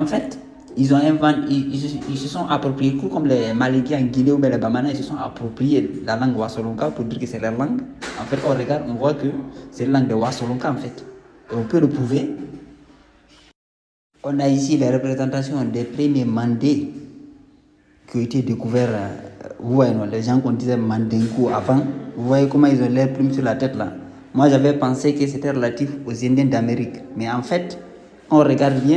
En fait, ils ont inventé, ils se sont appropriés, tout comme les Malinké en Guinée ou bien les Bamana, ils se sont appropriés la langue Wassolonka pour dire que c'est leur langue. En fait, on regarde, on voit que c'est la langue de Wassolonka en fait. Et on peut le prouver. On a ici les représentations des premiers mandés qui ont été découverts. Vous voyez, non, les gens qu'on disait Mandingo avant, vous voyez comment ils ont l'air plumes sur la tête là. Moi, j'avais pensé que c'était relatif aux Indiens d'Amérique. Mais en fait, on regarde bien.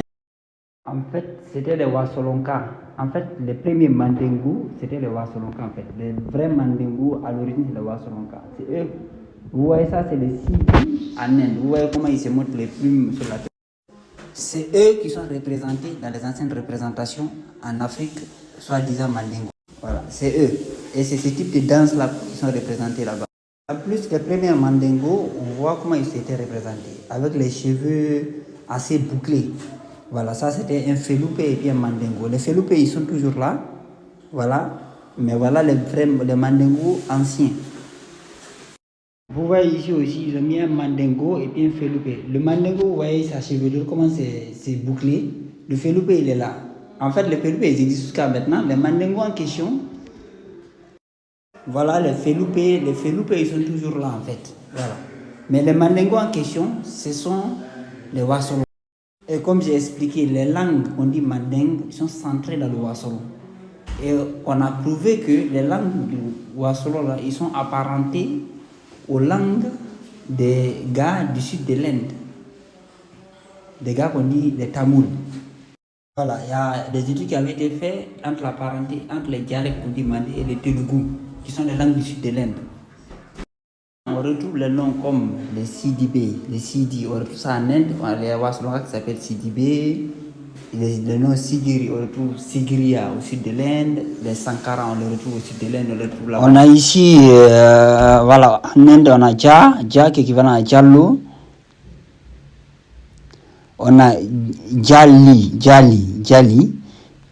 En fait, c'était les Wassolonka. En fait, les premiers Mandingo, c'était les Wassolonka en fait. Les vrais Mandingo, à l'origine, c'est les Wassolonka. C'est eux. Vous voyez ça, c'est les Sidi en Inde. Vous voyez comment ils se montrent les plumes sur la tête. C'est eux qui sont représentés dans les anciennes représentations en Afrique, soi-disant Mandingo. Voilà, c'est eux. Et c'est ce type de danse-là qui sont représentés là-bas. En plus, les premiers Mandingo, on voit comment ils étaient représentés, avec les cheveux assez bouclés. Voilà, ça c'était un Feloupé et puis un Mandingo. Les Feloupés, ils sont toujours là. Voilà. Mais voilà les Mandingo anciens. Vous voyez ici aussi, ils ont mis un Mandingo et puis un Feloupé. Le Mandingo, vous voyez sa chevelure, comment c'est bouclé. Le Feloupé, il est là. En fait, les Feloupés, ils existent jusqu'à maintenant. Les Mandingo en question, voilà, les Feloupés, ils sont toujours là en fait. Voilà. Mais les Mandingo en question, ce sont les Wassolonka. Et comme j'ai expliqué, les langues qu'on dit mandingue sont centrées dans le Wassolo. Et on a prouvé que les langues du Wassolo, là, ils sont apparentés aux langues des gars du sud de l'Inde. Des gars qu'on dit les Tamouls. Voilà, il y a des études qui avaient été faites entre la parenté, entre les dialectes qu'on dit mandé et les Telugu, qui sont les langues du sud de l'Inde. On retrouve les noms comme les Sidibé, les Sidi, on retrouve ça en Inde, les Wassolonka qui s'appellent Sidibé, les noms Sigiri, on retrouve Sigiriya au sud de l'Inde, les Sankara, on les retrouve au sud de l'Inde, on les retrouve là. On a ici, voilà, en Inde, on a Dja qui est équivalent à Jallo. On a Jali,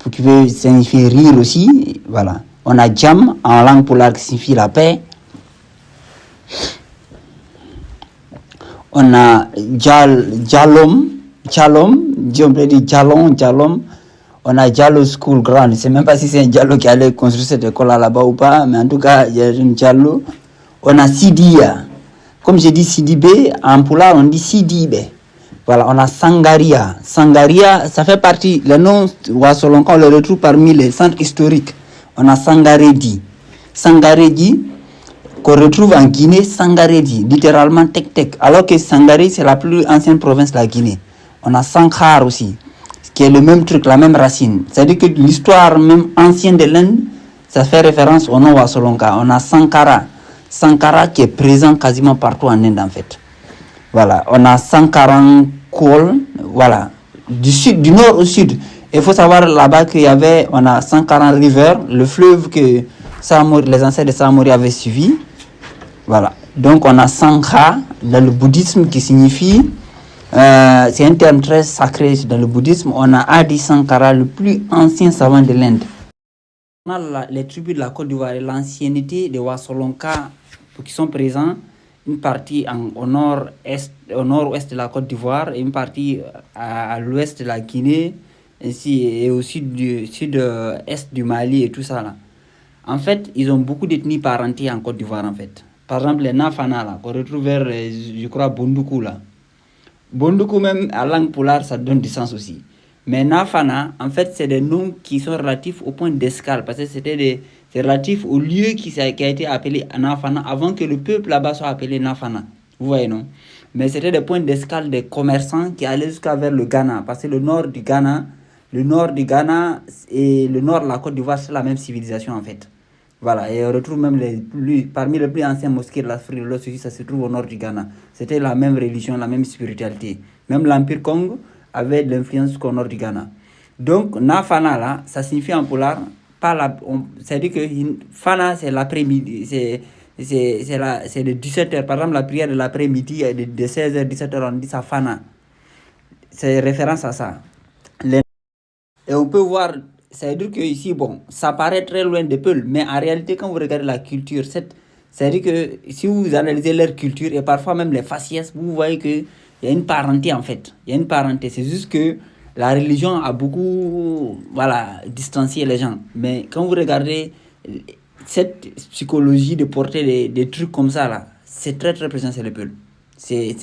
qui veut signifier rire aussi, voilà. On a Jam, en langue polaire, qui signifie la paix. On a Jalom, on peut dire Jalom. On a Jallo School Ground. Je ne sais même pas si c'est un Jallo qui allait construire cette école là-bas ou pas, mais en tout cas, il y a un Jallo. On a Sidiya. Comme j'ai dit Sidibé, en Poulard, on dit Sidibé. Voilà, on a Sangaria. Sangaria, ça fait partie, le nom Wassolonka, on le retrouve parmi les centres historiques. On a Sangaredi. Sangaredi, qu'on retrouve en Guinée, Sangaredi, littéralement Tek-Tek. Alors que Sangaré, c'est la plus ancienne province de la Guinée. On a Sankhar aussi, qui est le même truc, la même racine. C'est-à-dire que l'histoire même ancienne de l'Inde, ça fait référence au nom Wassolonka. On a Sankara. Sankara qui est présent quasiment partout en Inde en fait. Voilà, on a Sankarankool, voilà, du nord au sud. Il faut savoir là-bas qu'il y avait, on a Sankaran River, le fleuve que les ancêtres de Samori avaient suivi. Voilà, donc on a Sankha dans le bouddhisme qui signifie, c'est un terme très sacré dans le bouddhisme. On a Adi Sankara, le plus ancien savant de l'Inde. On a les tribus de la Côte d'Ivoire et l'ancienneté des Wassolonka qui sont présents. Une partie au nord-ouest de la Côte d'Ivoire et une partie à l'ouest de la Guinée ainsi, et au sud-est du Mali et tout ça là. En fait, ils ont beaucoup d'ethnies parentées en Côte d'Ivoire en fait. Par exemple, les Nafana là, qu'on retrouve vers, je crois, Bondoukou là. Bondoukou même, à langue poulard, ça donne du sens aussi. Mais Nafana, en fait, c'est des noms qui sont relatifs au point d'escale parce que c'est relatif au lieu qui a été appelé Nafana avant que le peuple là-bas soit appelé Nafana. Vous voyez, non? Mais c'était des points d'escale des commerçants qui allaient jusqu'à vers le Ghana. Parce que le nord du Ghana et le nord de la Côte d'Ivoire, c'est la même civilisation en fait. Voilà, et on retrouve même parmi les plus anciens mosquées de l'Afrique de l'Ouest, ça se trouve au nord du Ghana. C'était la même religion, la même spiritualité. Même l'Empire Congo avait de l'influence qu'au nord du Ghana. Donc, Nafana là, ça signifie en polar, c'est-à-dire que Fana, c'est l'après-midi, c'est de 17h. Par exemple, la prière de l'après-midi, de 16h, 17h, on dit ça Fana. C'est référence à ça. Et on peut voir, c'est-à-dire que ici, bon, ça paraît très loin de Peul, mais en réalité, quand vous regardez la culture, c'est-à-dire que si vous analysez leur culture et parfois même les faciès, vous voyez qu'il y a une parenté en fait. Il y a une parenté. C'est juste que la religion a beaucoup, voilà, distancié les gens. Mais quand vous regardez cette psychologie de porter des trucs comme ça, là, c'est très, très présent chez les peuples. C'est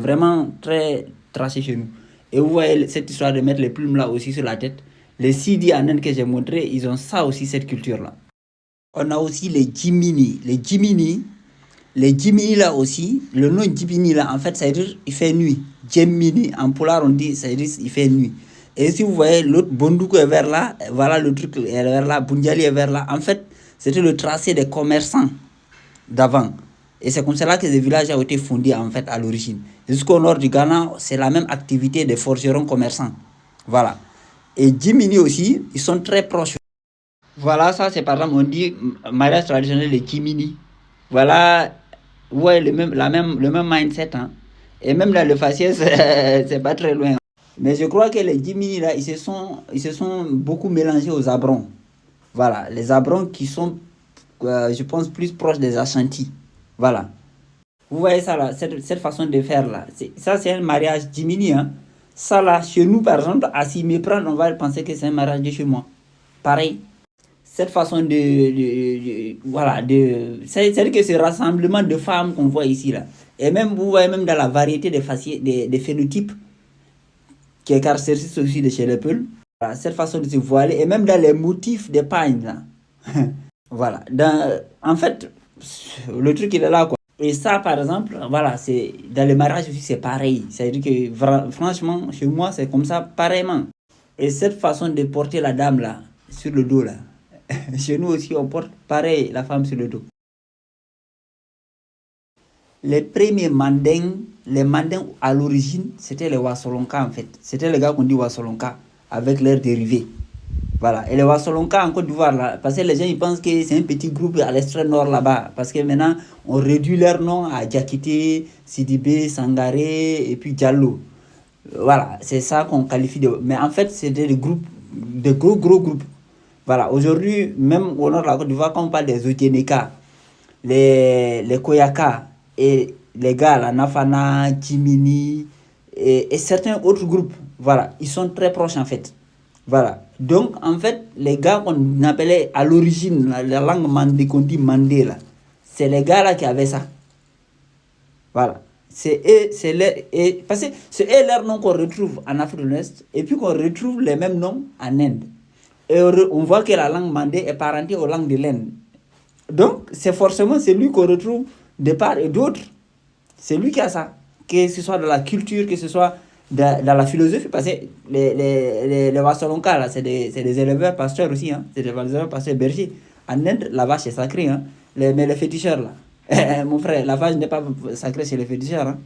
vraiment très tracé chez nous. Et vous voyez cette histoire de mettre les plumes là aussi sur la tête. Les Sidi en Inde que j'ai montré, ils ont ça aussi, cette culture-là. On a aussi les Jimini. Les Jimini là aussi, le nom Jimini là, en fait, ça veut dire il fait nuit. Jemini, en polar on dit, ça veut dire il fait nuit. Et si vous voyez l'autre Bondoukou est vers là, voilà le truc est vers là, Bundiali est vers là. En fait, c'était le tracé des commerçants d'avant. Et c'est comme cela que les villages ont été fondés en fait à l'origine. Jusqu'au nord du Ghana, c'est la même activité des forgerons commerçants. Voilà. Et Jimini aussi, ils sont très proches. Voilà, ça c'est par exemple, on dit mariage traditionnel de Jimini. Voilà, ouais, le même mindset. Hein. Et même dans le faciès, c'est pas très loin. Mais je crois que les Jimini là, ils se sont beaucoup mélangés aux Abrons. Voilà, les Abrons qui sont, je pense, plus proches des Ashantis. Voilà. Vous voyez ça là, cette façon de faire là. Ça, c'est un mariage Jimini. Hein. Ça là, chez nous, par exemple, à s'y méprendre, on va penser que c'est un mariage de chez moi. Pareil. Cette façon voilà, c'est-à-dire que ce rassemblement de femmes qu'on voit ici là. Et même, vous voyez même dans la variété des phénotypes qui est caractéristique aussi de chez les Peuls. Voilà, cette façon de se voiler et même dans les motifs des pagnes là. Voilà. En fait, le truc il est là quoi. Et ça par exemple, voilà, c'est dans le mariage aussi c'est pareil. C'est-à-dire que franchement, chez moi c'est comme ça pareillement. Et cette façon de porter la dame là, sur le dos là. Chez nous aussi on porte pareil la femme sur le dos. Les premiers mandingues à l'origine, c'était les Wassolonka en fait. C'était les gars qu'on dit Wassolonka avec leurs dérivés. Voilà. Et les Wassolonka en Côte d'Ivoire, là, parce que les gens ils pensent que c'est un petit groupe à l'extrême nord là-bas. Parce que maintenant, on réduit leur nom à Diakité, Sidibé, Sangaré et puis Diallo. Voilà, c'est ça qu'on qualifie de. Mais en fait, c'est des groupes, de gros groupes. Voilà, aujourd'hui, même au nord de la Côte d'Ivoire, quand on parle des Otieneka, les Koyaka et les gars, la Nafana, Jimini et certains autres groupes, voilà, ils sont très proches en fait. Voilà. Donc, en fait, les gars qu'on appelait à l'origine, la langue mandé, qu'on dit mandé, là, c'est les gars là qui avaient ça. Voilà. C'est eux, parce que c'est eux leur nom qu'on retrouve en Afrique de l'Ouest et puis qu'on retrouve les mêmes noms en Inde. Et on voit que la langue mandé est parentée aux langues de l'Inde. Donc, c'est forcément celui qu'on retrouve de part et d'autre. C'est lui qui a ça. Que ce soit dans la culture, que ce soit dans la philosophie, parce que les Wassolonka, là, c'est des éleveurs pasteurs aussi. Hein. C'est des éleveurs pasteurs bergers. En Inde, la vache est sacrée. Hein. Mais les féticheurs, là. Mon frère, la vache n'est pas sacrée chez les féticheurs. Hein.